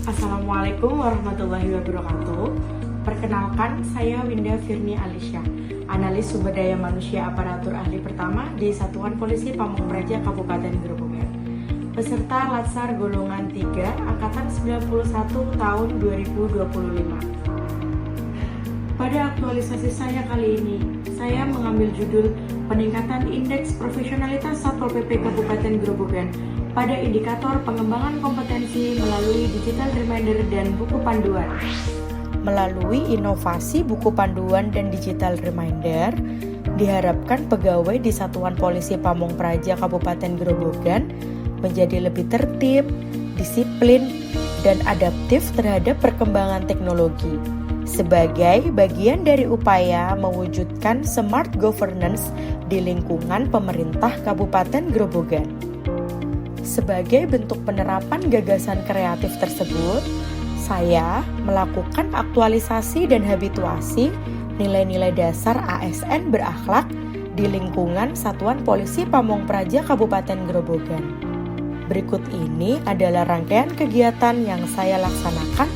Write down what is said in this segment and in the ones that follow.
Assalamualaikum warahmatullahi wabarakatuh. Perkenalkan, saya Winda Firni Alisya, analis sumber daya manusia aparatur ahli pertama di Satuan Polisi Pamung Praja Kabupaten Grobogan. Peserta Latsar golongan 3 angkatan 91 tahun 2025. Pada aktualisasi saya kali ini, saya mengambil judul Peningkatan Indeks Profesionalitas Satpol PP Kabupaten Grobogan pada indikator pengembangan kompetensi melalui digital reminder dan buku panduan. Melalui inovasi buku panduan dan digital reminder, diharapkan pegawai di Satuan Polisi Pamung Praja Kabupaten Grobogan menjadi lebih tertib, disiplin, dan adaptif terhadap perkembangan teknologi sebagai bagian dari upaya mewujudkan smart governance di lingkungan pemerintah Kabupaten Grobogan. Sebagai bentuk penerapan gagasan kreatif tersebut, saya melakukan aktualisasi dan habituasi nilai-nilai dasar ASN berakhlak di lingkungan Satuan Polisi Pamung Praja Kabupaten Grobogan. Berikut ini adalah rangkaian kegiatan yang saya laksanakan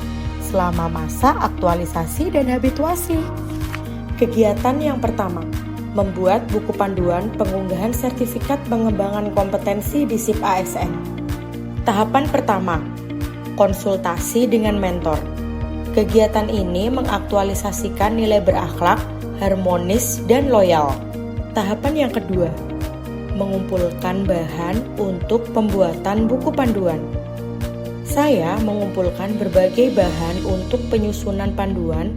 selama masa aktualisasi dan habituasi. Kegiatan yang pertama, membuat buku panduan pengunggahan sertifikat pengembangan kompetensi di SIP ASN. Tahapan pertama, konsultasi dengan mentor. Kegiatan ini mengaktualisasikan nilai berakhlak, harmonis, dan loyal. Tahapan yang kedua, mengumpulkan bahan untuk pembuatan buku panduan. Saya mengumpulkan berbagai bahan untuk penyusunan panduan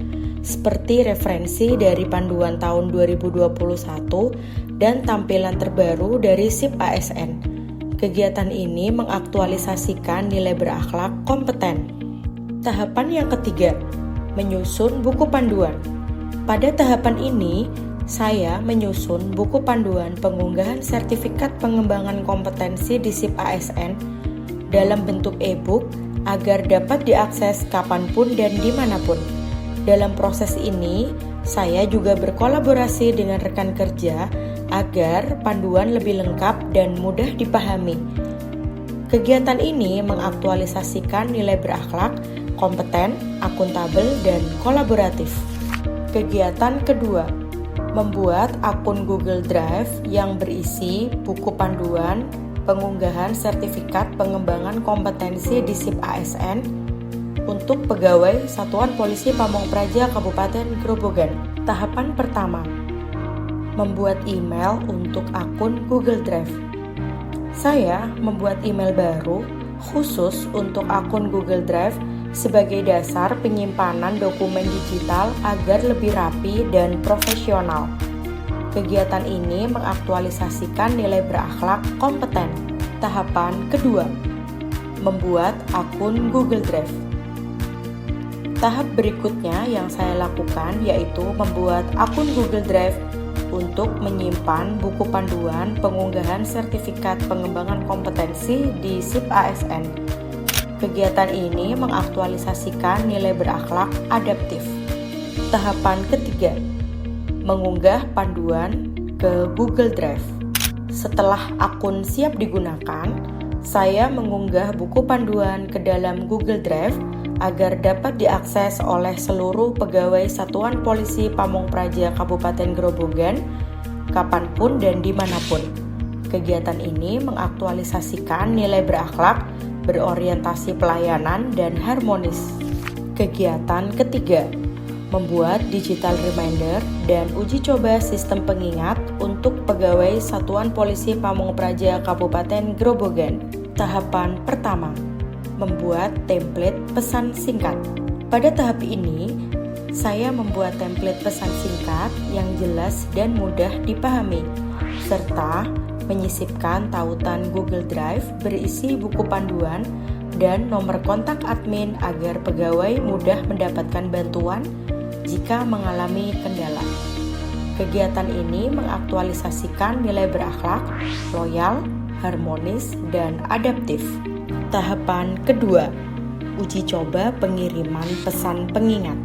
seperti referensi dari panduan tahun 2021 dan tampilan terbaru dari SIP ASN. Kegiatan ini mengaktualisasikan nilai berakhlak kompeten. Tahapan yang ketiga, menyusun buku panduan. Pada tahapan ini, saya menyusun buku panduan pengunggahan sertifikat pengembangan kompetensi di SIP ASN dalam bentuk e-book agar dapat diakses kapanpun dan dimanapun. Dalam proses ini, saya juga berkolaborasi dengan rekan kerja agar panduan lebih lengkap dan mudah dipahami. Kegiatan ini mengaktualisasikan nilai berakhlak, kompeten, akuntabel, dan kolaboratif. Kegiatan kedua, membuat akun Google Drive yang berisi buku panduan pengunggahan sertifikat pengembangan kompetensi di SIP ASN untuk pegawai Satuan Polisi Pamung Praja Kabupaten Grobogan. Tahapan pertama, membuat email untuk akun Google Drive. Saya membuat email baru khusus untuk akun Google Drive sebagai dasar penyimpanan dokumen digital agar lebih rapi dan profesional. Kegiatan ini mengaktualisasikan nilai berakhlak kompeten. Tahapan kedua, membuat akun Google Drive. Tahap berikutnya yang saya lakukan yaitu membuat akun Google Drive untuk menyimpan buku panduan pengunggahan sertifikat pengembangan kompetensi di SIP ASN. Kegiatan ini mengaktualisasikan nilai berakhlak adaptif. Tahapan ketiga, mengunggah panduan ke Google Drive. Setelah akun siap digunakan, saya mengunggah buku panduan ke dalam Google Drive agar dapat diakses oleh seluruh pegawai Satuan Polisi Pamung Praja Kabupaten Grobogan kapanpun dan dimanapun. Kegiatan ini mengaktualisasikan nilai berakhlak, berorientasi pelayanan, dan harmonis. Kegiatan ketiga, membuat digital reminder dan uji coba sistem pengingat untuk pegawai Satuan Polisi Pamung Praja Kabupaten Grobogan. Tahapan pertama, membuat template pesan singkat. Pada tahap ini, saya membuat template pesan singkat yang jelas dan mudah dipahami, serta menyisipkan tautan Google Drive berisi buku panduan dan nomor kontak admin agar pegawai mudah mendapatkan bantuan jika mengalami kendala. Kegiatan ini mengaktualisasikan nilai berakhlak, loyal, harmonis, dan adaptif. Tahapan kedua, uji coba pengiriman pesan pengingat.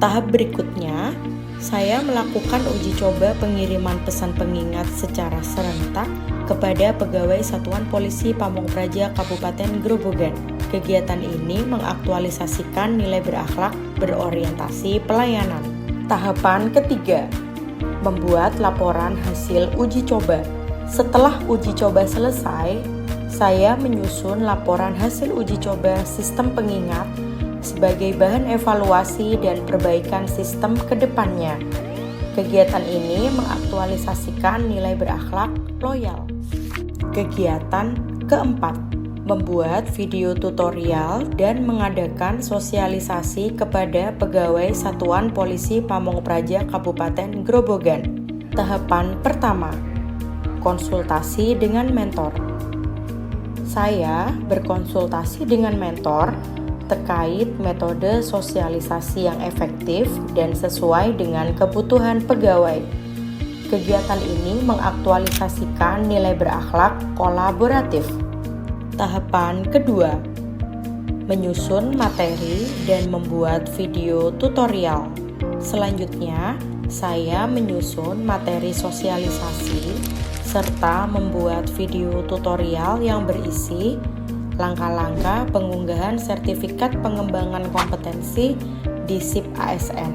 Tahap berikutnya, saya melakukan uji coba pengiriman pesan pengingat secara serentak kepada pegawai Satuan Polisi Pamung Praja Kabupaten Grobogan. Kegiatan ini mengaktualisasikan nilai berakhlak berorientasi pelayanan. Tahapan ketiga, membuat laporan hasil uji coba. Setelah uji coba selesai, saya menyusun laporan hasil uji coba sistem pengingat sebagai bahan evaluasi dan perbaikan sistem ke depannya. Kegiatan ini mengaktualisasikan nilai berakhlak loyal. Kegiatan keempat, membuat video tutorial dan mengadakan sosialisasi kepada pegawai Satuan Polisi Pamongpraja Kabupaten Grobogan. Tahapan pertama, konsultasi dengan mentor. Saya berkonsultasi dengan mentor terkait metode sosialisasi yang efektif dan sesuai dengan kebutuhan pegawai. Kegiatan ini mengaktualisasikan nilai berakhlak kolaboratif. Tahapan kedua, menyusun materi dan membuat video tutorial. Selanjutnya, saya menyusun materi sosialisasi serta membuat video tutorial yang berisi langkah-langkah pengunggahan sertifikat pengembangan kompetensi di SIP ASN.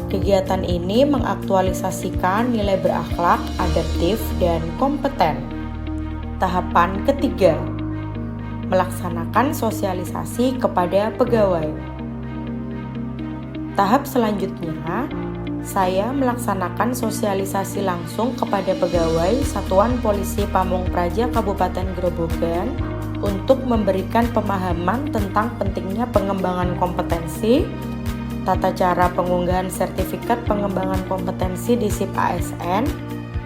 Kegiatan ini mengaktualisasikan nilai berakhlak, adaptif, dan kompeten. Tahapan ketiga, melaksanakan sosialisasi kepada pegawai. Tahap selanjutnya, saya melaksanakan sosialisasi langsung kepada pegawai Satuan Polisi Pamongpraja Kabupaten Grobogan untuk memberikan pemahaman tentang pentingnya pengembangan kompetensi, tata cara pengunggahan sertifikat pengembangan kompetensi di SIP ASN,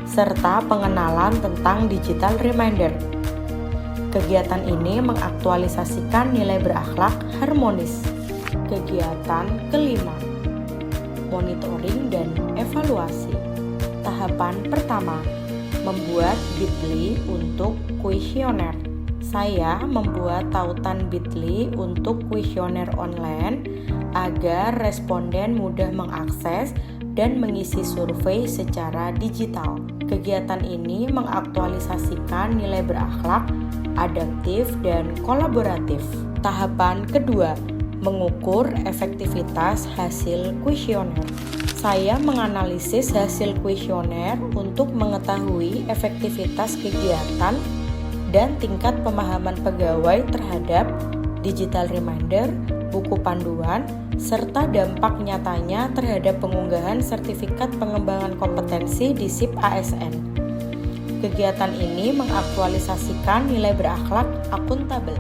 serta pengenalan tentang digital reminder. Kegiatan ini mengaktualisasikan nilai berakhlak harmonis. Kegiatan kelima, monitoring dan evaluasi. Tahapan pertama, membuat Bitly untuk kuesioner. Saya membuat tautan Bitly untuk kuesioner online agar responden mudah mengakses dan mengisi survei secara digital. Kegiatan ini mengaktualisasikan nilai berakhlak, adaptif, dan kolaboratif. Tahapan kedua, mengukur efektivitas hasil kuesioner. Saya menganalisis hasil kuesioner untuk mengetahui efektivitas kegiatan dan tingkat pemahaman pegawai terhadap digital reminder, buku panduan, serta dampak nyatanya terhadap pengunggahan sertifikat pengembangan kompetensi di SIP ASN. Kegiatan ini mengaktualisasikan nilai berakhlak akuntabel.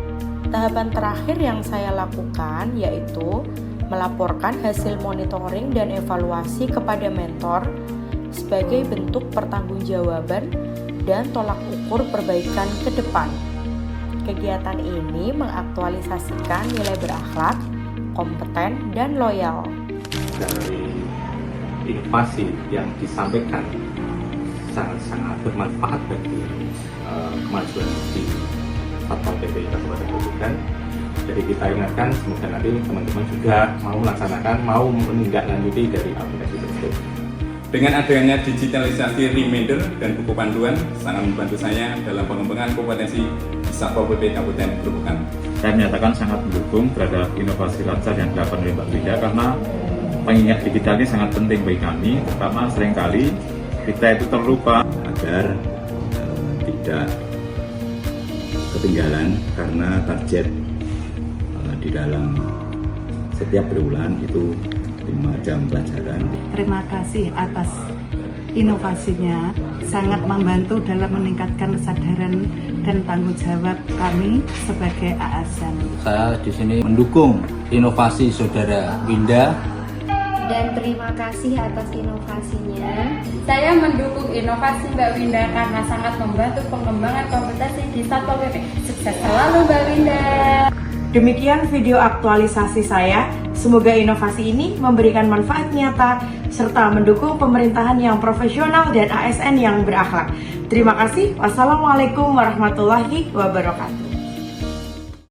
Tahapan terakhir yang saya lakukan yaitu melaporkan hasil monitoring dan evaluasi kepada mentor sebagai bentuk pertanggungjawaban dan tolak ukur perbaikan ke depan. Kegiatan ini mengaktualisasikan nilai berakhlak, kompeten, dan loyal. Dari inovasi yang disampaikan sangat-sangat bermanfaat bagi kemajuan di Satpol PP Kabupaten Grobogan. Jadi kita ingatkan semoga nanti teman-teman juga mau melaksanakan, mau menindaklanjuti dari aplikasi tersebut. Dengan adanya digitalisasi reminder dan buku panduan sangat membantu saya dalam pengembangan kompetensi di Satpol PP Kabupaten Grobogan. Saya menyatakan sangat mendukung terhadap inovasi lancar yang dilakukan oleh Mbak Winda karena pengingat digital ini sangat penting bagi kami, terutama seringkali kita itu terlupa agar tidak ketinggalan karena target di dalam setiap berbulan itu 5 jam pelajaran. Terima kasih atas inovasinya, sangat membantu dalam meningkatkan kesadaran dan tanggung jawab kami sebagai ASN. Saya di sini mendukung inovasi Saudara Winda dan terima kasih atas inovasinya. Saya mendukung inovasi Mbak Winda karena sangat membantu pengembangan kompetensi di Satpol PP. Sukses selalu Mbak Winda. Demikian video aktualisasi saya. Semoga inovasi ini memberikan manfaat nyata serta mendukung pemerintahan yang profesional dan ASN yang berakhlak. Terima kasih. Wassalamualaikum warahmatullahi wabarakatuh.